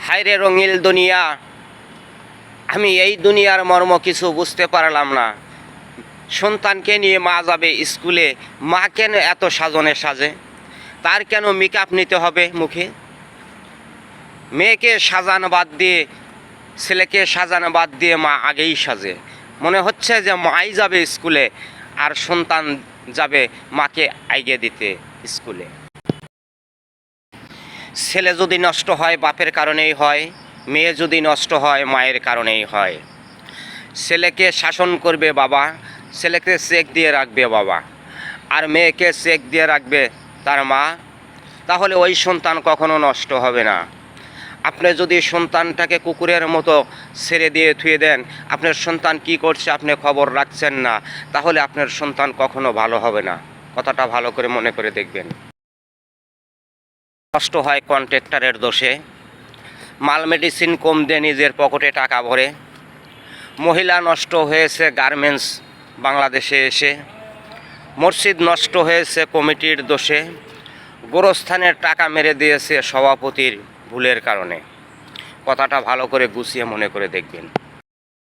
হায়রে রঙিল দুনিয়া, আমি এই দুনিয়ার মর্ম কিছু বুঝতে পারলাম না। সন্তানকে নিয়ে মা যাবে স্কুলে, মা কেন এত সাজনে সাজে? তার কেন মেকআপ নিতে হবে মুখে? মেয়েকে সাজানো বাদ দিয়ে, ছেলেকে সাজানো বাদ দিয়ে মা আগেই সাজে। মনে হচ্ছে যে মাই যাবে স্কুলে আর সন্তান যাবে মাকে আইগে দিতে স্কুলে। ছেলে যদি নষ্ট হয় বাপের কারণেই হয়, মেয়ে যদি নষ্ট হয় মায়ের কারণেই হয়। ছেলেকে শাসন করবে বাবা, ছেলেকে চেক দিয়ে রাখবে বাবা, আর মেয়েকে চেক দিয়ে রাখবে তার মা। তাহলে ওই সন্তান কখনো নষ্ট হবে না। আপনি যদি সন্তানটাকে কুকুরের মতো ছেড়ে দিয়ে থুয়ে দেন, আপনার সন্তান কি করছে আপনি খবর রাখছেন না, তাহলে আপনার সন্তান কখনো ভালো হবে না। কথাটা ভালো করে মনে করে দেখবেন। নষ্ট হয় কন্ট্রাক্টরের দোষে, মাল মেডিসিন কম দিয়ে নিজের পকেটে টাকা ভরে। মহিলা নষ্ট হয়েছে গার্মেন্টস বাংলাদেশে এসে। মসজিদ নষ্ট হয়েছে কমিটির দোষে। গোরস্থানের টাকা মেরে দিয়েছে সভাপতির ভুলের কারণে। কথাটা ভালো করে গুছিয়ে মনে করে দেখবেন।